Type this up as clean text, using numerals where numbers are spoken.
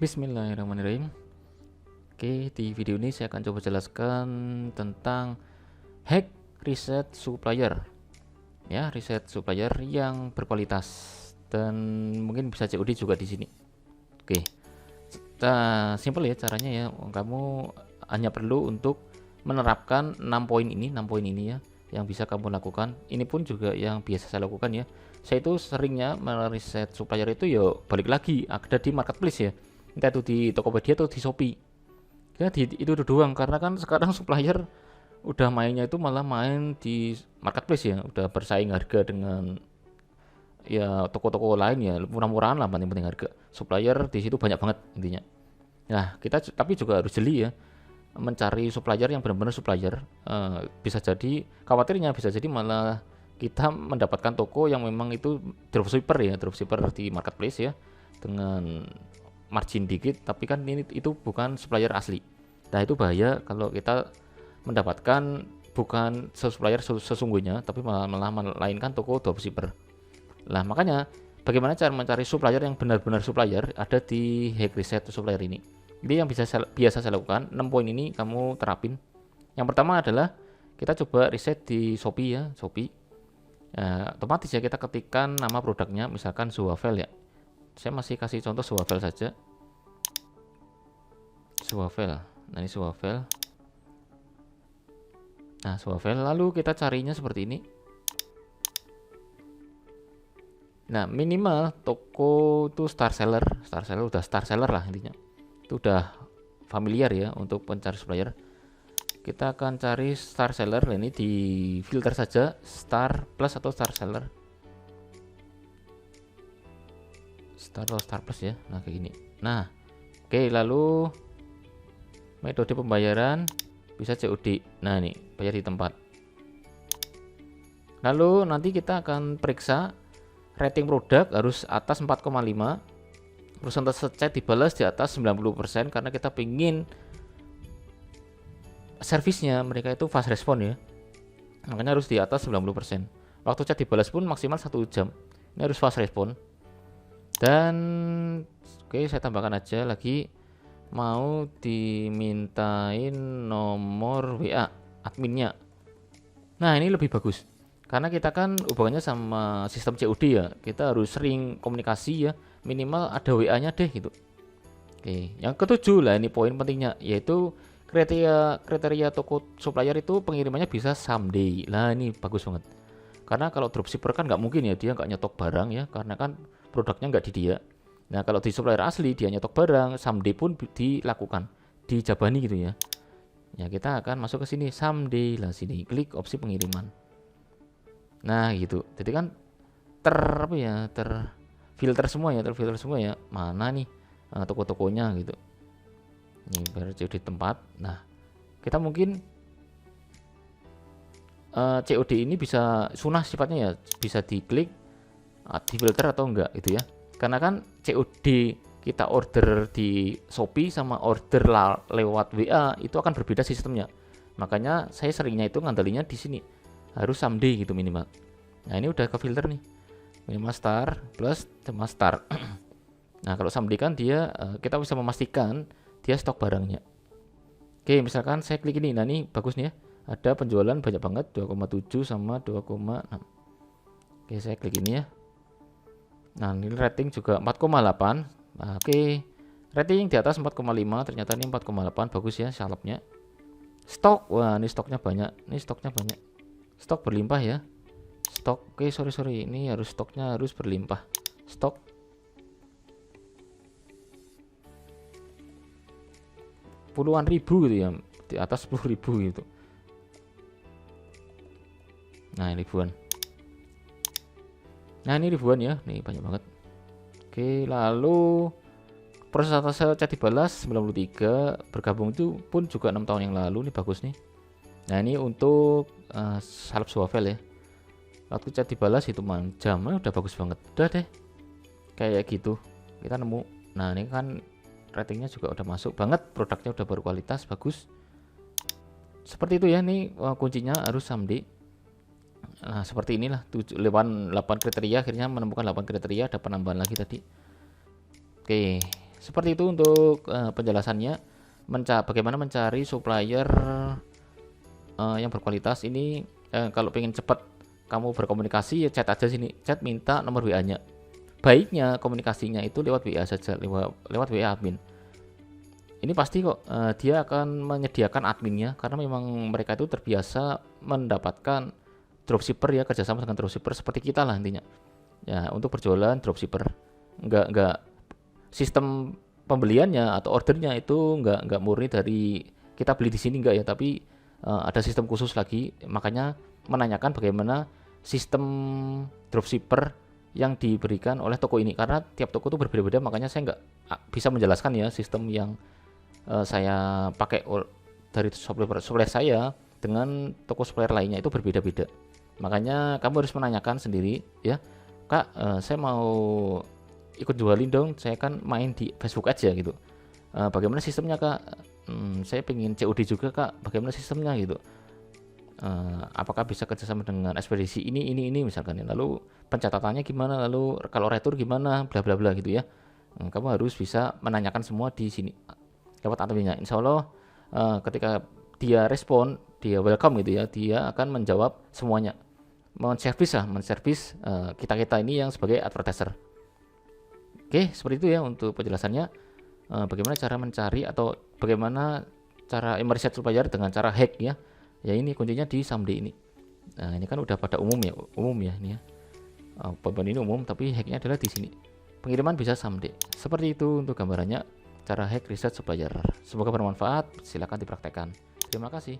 Bismillahirrahmanirrahim. Oke, di video ini saya akan coba jelaskan tentang hack reset supplier. Ya, reset supplier yang berkualitas dan mungkin bisa COD juga di sini. Oke. Simple ya caranya ya. Kamu hanya perlu untuk menerapkan 6 poin ini ya yang bisa kamu lakukan. Ini pun juga yang biasa saya lakukan ya. Saya itu seringnya mereset supplier itu ya balik lagi ada di marketplace ya, entah itu di Tokopedia atau di Shopee ya, itu doang. Karena kan sekarang supplier udah mainnya itu malah main di marketplace ya, udah bersaing harga dengan ya toko-toko lain ya, murah-murahan lah, penting-penting harga. Supplier di situ banyak banget intinya. Nah, kita tapi juga harus jeli ya, mencari supplier yang benar-benar supplier. Bisa jadi khawatirnya bisa jadi malah kita mendapatkan toko yang memang itu dropshipper ya, dropshipper di marketplace ya, dengan margin dikit, tapi kan ini itu bukan supplier asli. Nah, itu bahaya kalau kita mendapatkan bukan supplier sesungguhnya, tapi malah melainkan toko dropshipper. Nah, makanya bagaimana cara mencari supplier yang benar-benar supplier ada di hack reset supplier ini. Jadi yang biasa saya lakukan, 6 poin ini kamu terapin. Yang pertama adalah kita coba reset di Shopee ya, Shopee. Otomatis ya kita ketikkan nama produknya, misalkan Suavel ya. Saya masih kasih contoh Suavel saja. Suavel. Nah, ini Suavel. Nah, Suavel, lalu kita carinya seperti ini. Nah, minimal toko itu star seller udah star seller lah intinya. Itu udah familiar ya untuk pencari supplier. Kita akan cari star seller. Ini di filter saja star plus atau star seller. Star atau star plus ya. Nah, kayak gini. Nah, oke, lalu metode pembayaran bisa COD. Nah, ini bayar di tempat. Lalu nanti kita akan periksa rating produk harus atas 4,5. Persentase chat dibalas di atas 90% karena kita pingin servisnya mereka itu fast respon ya. Makanya harus di atas 90%. Waktu chat dibalas pun maksimal 1 jam. Ini harus fast respon. Dan oke, saya tambahkan aja lagi, mau dimintain nomor WA adminnya. Nah, ini lebih bagus karena kita kan hubungannya sama sistem COD ya, kita harus sering komunikasi ya, minimal ada WA-nya deh gitu. Oke, yang ketujuh lah, ini poin pentingnya, yaitu kriteria toko supplier itu pengirimannya bisa someday. Lah, ini bagus banget. Karena kalau dropshipper kan nggak mungkin ya, dia nggak nyetok barang ya, karena kan produknya nggak di dia. Nah, kalau di supplier asli dia nyetok barang, someday pun dilakukan, dijabani gitu ya. Ya, kita akan masuk ke sini someday lah, sini klik opsi pengiriman. Nah, gitu. Jadi kan terfilter semua ya, mana nih toko-tokonya gitu. Ini baru COD tempat. Nah, kita mungkin COD ini bisa sunah sifatnya ya, bisa diklik, difilter atau enggak gitu ya. Karena kan COD kita order di Shopee sama order lewat WA itu akan berbeda sistemnya. Makanya saya seringnya itu ngandalinya di sini. Harus someday gitu minimal. Nah, ini udah ke filter nih. Minimal star plus sama star. Nah, kalau someday kan dia kita bisa memastikan dia stok barangnya. Oke, misalkan saya klik ini. Nah, ini bagus nih ya. Ada penjualan banyak banget, 2,7 sama 2,6. Oke, saya klik ini ya. Nah, ini rating juga 4,8. Nah, oke. Rating di atas 4,5, ternyata ini 4,8, bagus ya salapnya. Stok, wah ini stoknya banyak. Stok berlimpah ya. Stok, oke, sorry. Ini harus stoknya harus berlimpah. Stok puluhan ribu gitu ya, di atas 10.000 gitu. Nah, ini ribuan. Nah, ini ribuan ya, nih banyak banget. Oke, lalu persentase chat dibalas 93, bergabung itu pun juga 6 tahun yang lalu, nih bagus nih. Nah, ini untuk salep Suavel ya. Waktu chat dibalas itu jamnya udah bagus banget. Udah deh. Kayak gitu. Kita nemu. Nah, ini kan ratingnya juga udah masuk banget, produknya udah berkualitas, bagus. Seperti itu ya, nih kuncinya harus someday. Nah, seperti inilah 8 kriteria, akhirnya menemukan 8 kriteria, ada penambahan lagi tadi. Oke, Seperti itu untuk penjelasannya. Bagaimana mencari supplier yang berkualitas ini. Kalau pengen cepat kamu berkomunikasi ya chat aja sini, chat minta nomor WA-nya. Baiknya komunikasinya itu lewat WA saja, lewat WA admin. Ini pasti kok dia akan menyediakan adminnya, karena memang mereka itu terbiasa mendapatkan dropshipper ya, kerjasama dengan dropshipper seperti kita lah intinya. Ya, untuk berjualan dropshipper, nggak sistem pembeliannya atau ordernya itu nggak murni dari kita beli di sini nggak ya, tapi ada sistem khusus lagi. Makanya menanyakan bagaimana sistem dropshipper yang diberikan oleh toko ini, karena tiap toko itu berbeda-beda. Makanya saya nggak bisa menjelaskan ya sistem yang saya pakai dari supplier saya dengan toko supplier lainnya itu berbeda-beda. Makanya kamu harus menanyakan sendiri ya, Kak, saya mau ikut jualin dong, saya kan main di Facebook aja gitu. Bagaimana sistemnya, Kak? Saya pengen COD juga, Kak, bagaimana sistemnya gitu. Apakah bisa kerjasama dengan ekspedisi ini misalkan ya. Lalu pencatatannya gimana, lalu kalau retur gimana, bla bla bla gitu ya. Kamu harus bisa menanyakan semua di sini lewat adminnya. Insya Allah ketika dia respon, dia welcome gitu ya, dia akan menjawab semuanya, menservis kita ini yang sebagai advertiser. Oke, seperti itu ya untuk penjelasannya. Bagaimana cara mencari atau bagaimana cara mereset supplier dengan cara hack ya. Ya ini kuncinya di Someday ini. Nah ini kan udah pada umum ya ini ya. Poin ini umum, tapi hacknya adalah di sini. Pengiriman bisa Someday. Seperti itu untuk gambarannya cara hack riset supplier. Semoga bermanfaat. Silakan dipraktekkan. Terima kasih.